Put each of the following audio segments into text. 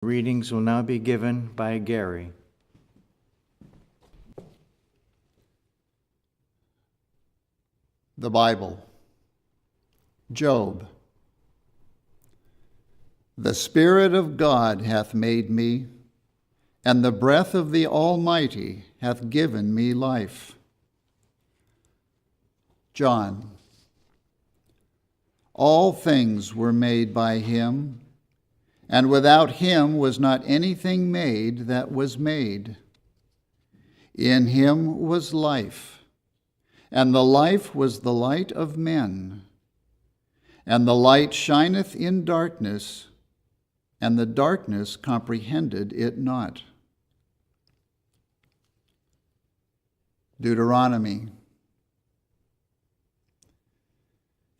Readings will now be given by Gary. The Bible. Job. The Spirit of God hath made me, and the breath of the Almighty hath given me life. John. All things were made by him, and without him was not anything made that was made. In him was life, and the life was the light of men. And the light shineth in darkness, and the darkness comprehended it not. Deuteronomy.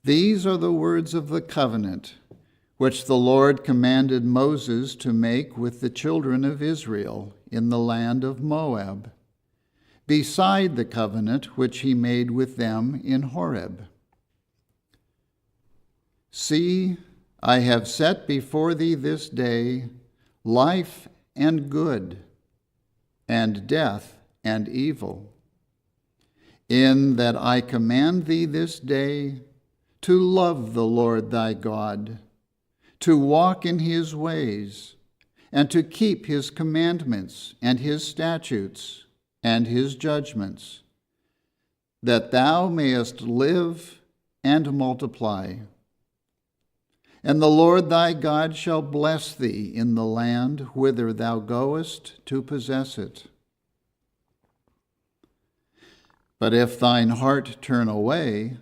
These are the words of the covenant which the Lord commanded Moses to make with the children of Israel in the land of Moab, beside the covenant which he made with them in Horeb. See, I have set before thee this day life and good, and death and evil, in that I command thee this day to love the Lord thy God, to walk in his ways, and to keep his commandments and his statutes and his judgments, that thou mayest live and multiply. And the Lord thy God shall bless thee in the land whither thou goest to possess it. But if thine heart turn away,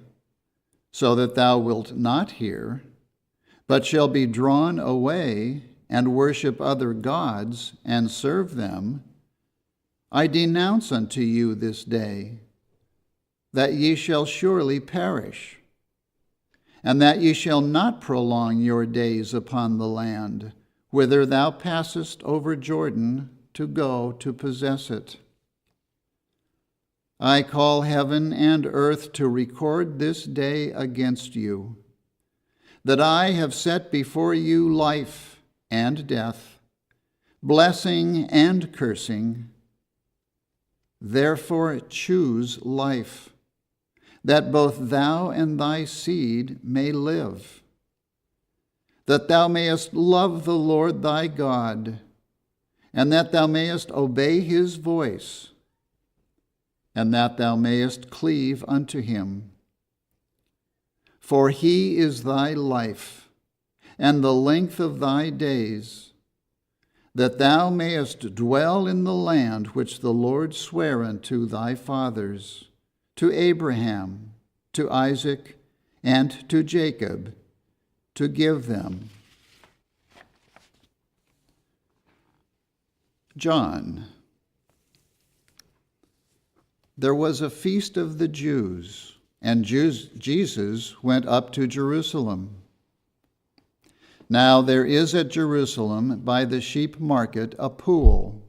so that thou wilt not hear, but shall be drawn away and worship other gods and serve them, I denounce unto you this day that ye shall surely perish, and that ye shall not prolong your days upon the land, whither thou passest over Jordan to go to possess it. I call heaven and earth to record this day against you, that I have set before you life and death, blessing and cursing. Therefore choose life, that both thou and thy seed may live, that thou mayest love the Lord thy God, and that thou mayest obey his voice, and that thou mayest cleave unto him. For he is thy life, and the length of thy days, that thou mayest dwell in the land which the Lord sware unto thy fathers, to Abraham, to Isaac, and to Jacob, to give them. John. There was a feast of the Jews, and Jesus went up to Jerusalem. Now there is at Jerusalem by the sheep market a pool,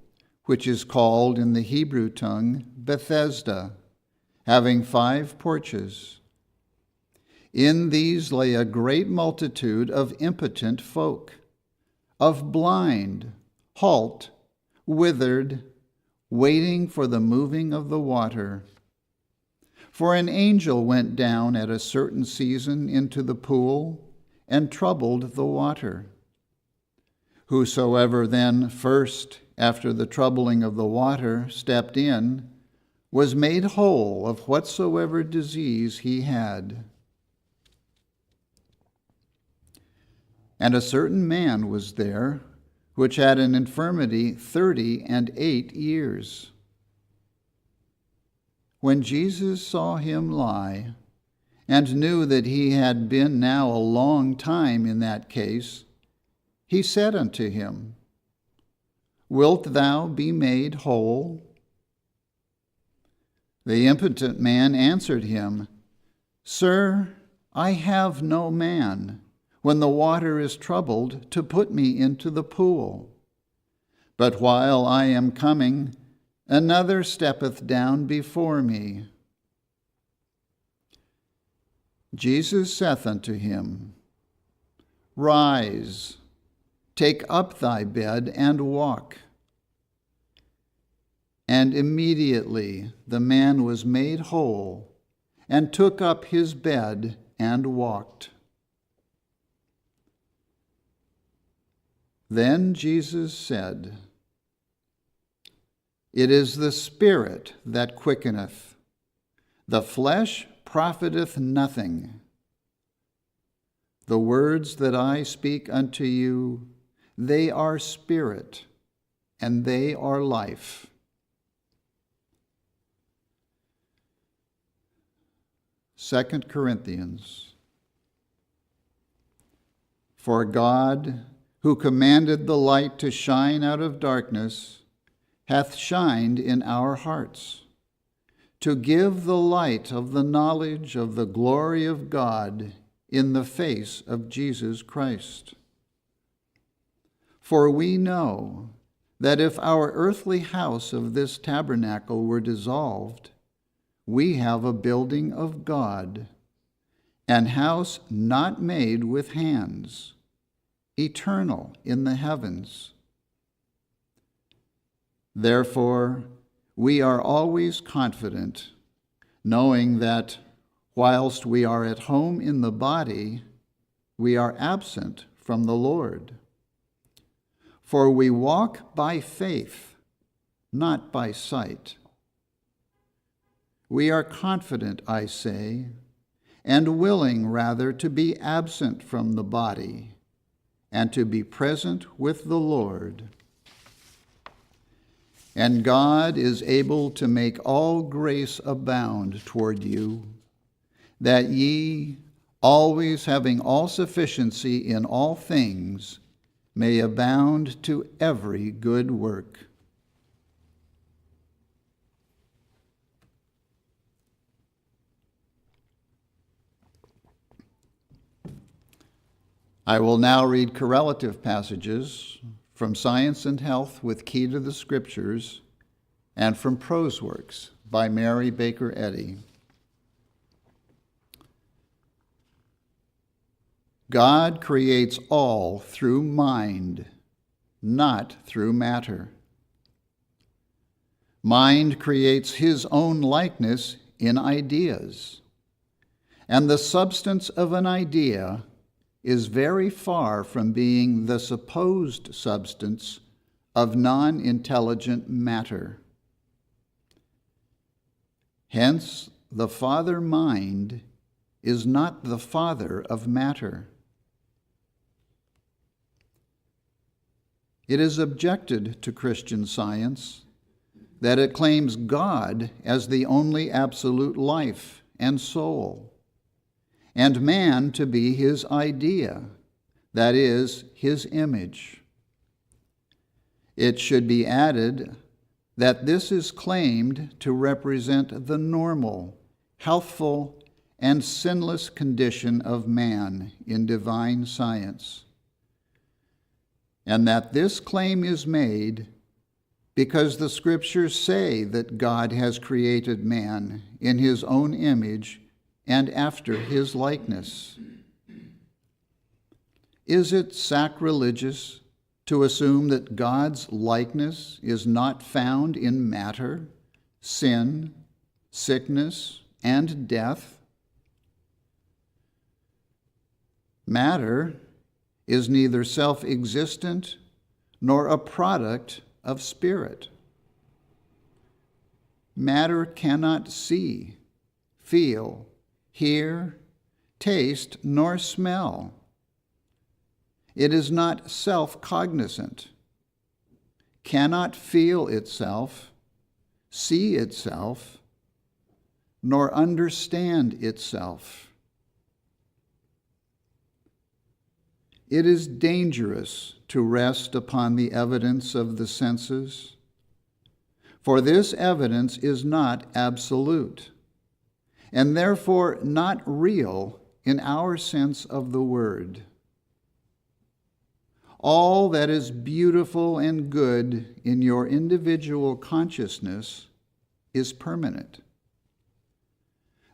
which is called in the Hebrew tongue Bethesda, having 5 porches. In these lay a great multitude of impotent folk, of blind, halt, withered, waiting for the moving of the water. For an angel went down at a certain season into the pool and troubled the water. Whosoever then first, after the troubling of the water, stepped in, was made whole of whatsoever disease he had. And a certain man was there, which had an infirmity 38 years. When Jesus saw him lie, and knew that he had been now a long time in that case, he said unto him, Wilt thou be made whole? The impotent man answered him, Sir, I have no man, when the water is troubled, to put me into the pool. But while I am coming, another steppeth down before me. Jesus saith unto him, Rise, take up thy bed and walk. And immediately the man was made whole, and took up his bed and walked. Then Jesus said, It is the Spirit that quickeneth, the flesh profiteth nothing. The words that I speak unto you, they are spirit, and they are life. Second Corinthians. For God, who commanded the light to shine out of darkness, hath shined in our hearts, to give the light of the knowledge of the glory of God in the face of Jesus Christ. For we know that if our earthly house of this tabernacle were dissolved, we have a building of God, an house not made with hands, eternal in the heavens. Therefore, we are always confident, knowing that whilst we are at home in the body, we are absent from the Lord. For we walk by faith, not by sight. We are confident, I say, and willing rather to be absent from the body and to be present with the Lord. And God is able to make all grace abound toward you, that ye, always having all sufficiency in all things, may abound to every good work. I will now read correlative passages from Science and Health with Key to the Scriptures and from Prose Works by Mary Baker Eddy. God creates all through mind, not through matter. Mind creates his own likeness in ideas, and the substance of an idea is very far from being the supposed substance of non-intelligent matter. Hence, the Father mind is not the Father of matter. It is objected to Christian Science that it claims God as the only absolute life and soul, and man to be his idea, that is, his image. It should be added that this is claimed to represent the normal, healthful, and sinless condition of man in divine science, and that this claim is made because the Scriptures say that God has created man in his own image and after his likeness. Is it sacrilegious to assume that God's likeness is not found in matter, sin, sickness, and death? Matter is neither self-existent nor a product of spirit. Matter cannot see, feel, hear, taste, nor smell. It is not self-cognizant, cannot feel itself, see itself, nor understand itself. It is dangerous to rest upon the evidence of the senses, for this evidence is not absolute, and therefore not real in our sense of the word. All that is beautiful and good in your individual consciousness is permanent.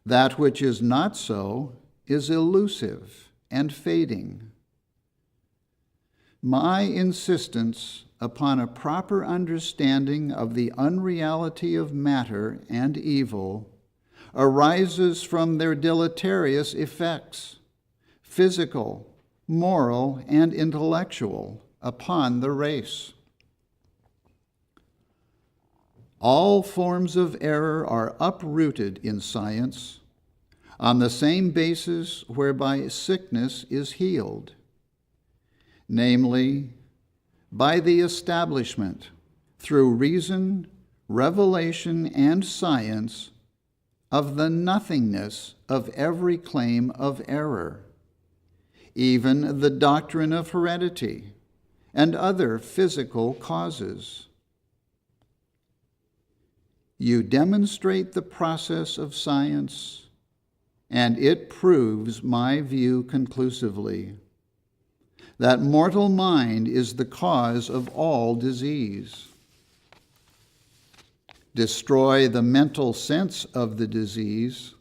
That which is not so is elusive and fading. My insistence upon a proper understanding of the unreality of matter and evil arises from their deleterious effects, physical, moral, and intellectual, upon the race. All forms of error are uprooted in science on the same basis whereby sickness is healed, namely, by the establishment, through reason, revelation, and science, of the nothingness of every claim of error, even the doctrine of heredity and other physical causes. You demonstrate the process of science, and it proves my view conclusively, that mortal mind is the cause of all disease. Destroy the mental sense of the disease,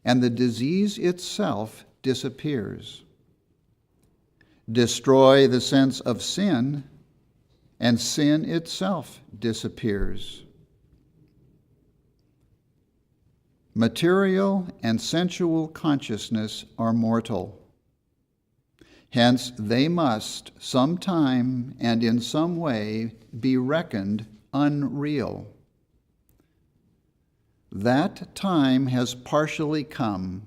and the disease itself disappears. Destroy the sense of sin, and sin itself disappears. Material and sensual consciousness are mortal. Hence, they must sometime and in some way be reckoned unreal. That time has partially come,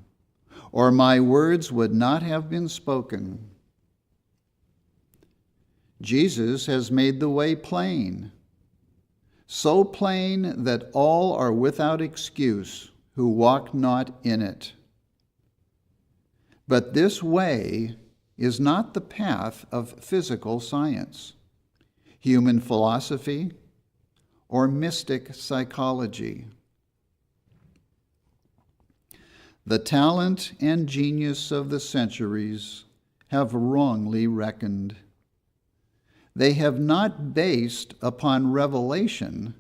or my words would not have been spoken. Jesus has made the way plain, so plain that all are without excuse who walk not in it. But this way is not the path of physical science, human philosophy, or mystic psychology. The talent and genius of the centuries have wrongly reckoned. They have not based upon revelation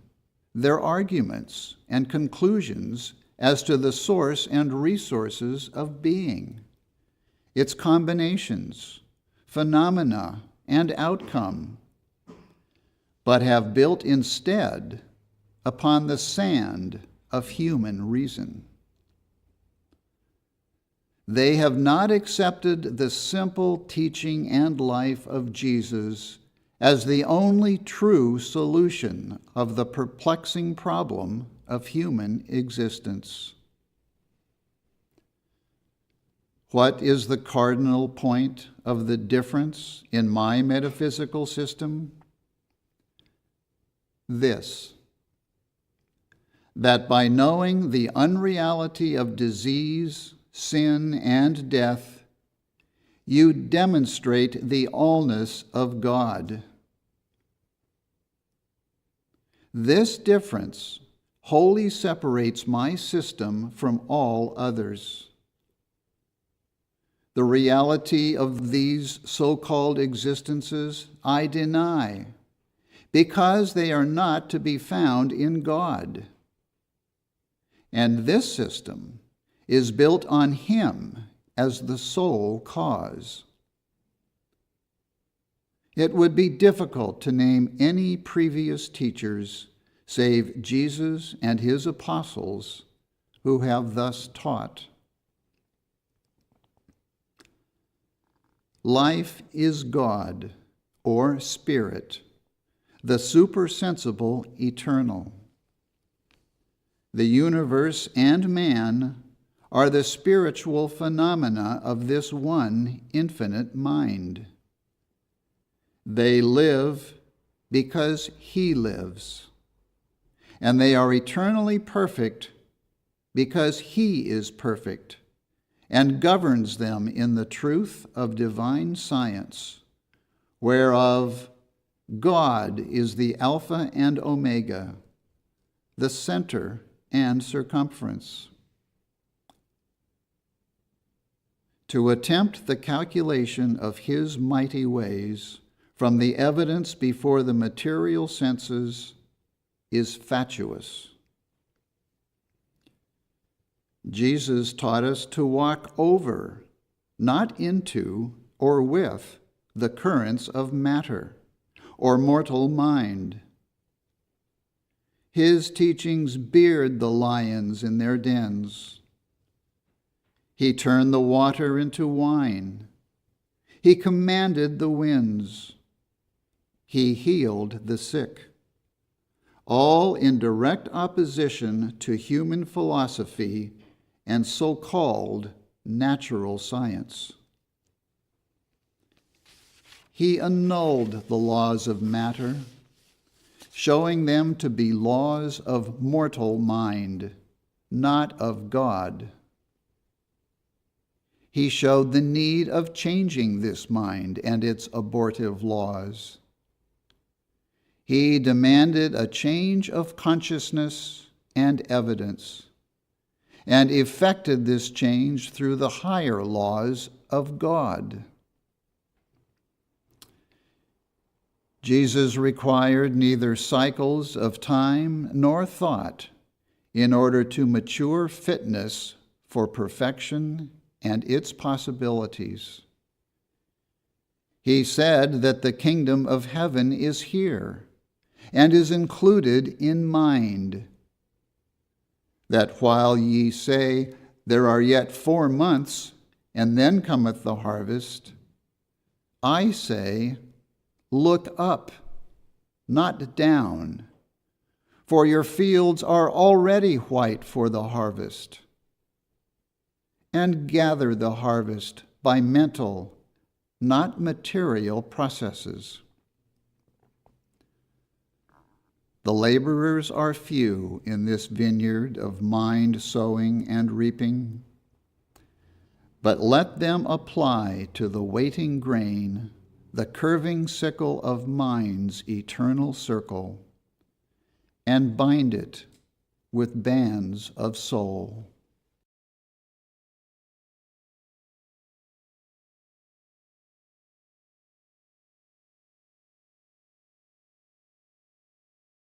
their arguments and conclusions as to the source and resources of being, its combinations, phenomena, and outcome, but have built instead upon the sand of human reason. They have not accepted the simple teaching and life of Jesus as the only true solution of the perplexing problem of human existence. What is the cardinal point of the difference in my metaphysical system? This: that by knowing the unreality of disease, sin, and death, you demonstrate the allness of God. This difference wholly separates my system from all others. The reality of these so-called existences I deny, because they are not to be found in God. And this system is built on Him as the sole cause. It would be difficult to name any previous teachers save Jesus and His apostles who have thus taught. Life is God, or Spirit, the supersensible eternal. The universe and man are the spiritual phenomena of this one infinite mind. They live because He lives, and they are eternally perfect because He is perfect and governs them in the truth of divine science, whereof God is the Alpha and Omega, the center and circumference. To attempt the calculation of His mighty ways from the evidence before the material senses is fatuous. Jesus taught us to walk over, not into or with, the currents of matter, or mortal mind. His teachings beard the lions in their dens. He turned the water into wine. He commanded the winds. He healed the sick, all in direct opposition to human philosophy and so-called natural science. He annulled the laws of matter, showing them to be laws of mortal mind, not of God. He showed the need of changing this mind and its abortive laws. He demanded a change of consciousness and evidence, and effected this change through the higher laws of God. Jesus required neither cycles of time nor thought in order to mature fitness for perfection and its possibilities. He said that the kingdom of heaven is here and is included in mind. That while ye say, there are yet 4 months, and then cometh the harvest, I say, look up, not down, for your fields are already white for the harvest. And gather the harvest by mental, not material processes. The laborers are few in this vineyard of mind sowing and reaping, but let them apply to the waiting grain the curving sickle of mind's eternal circle, and bind it with bands of soul.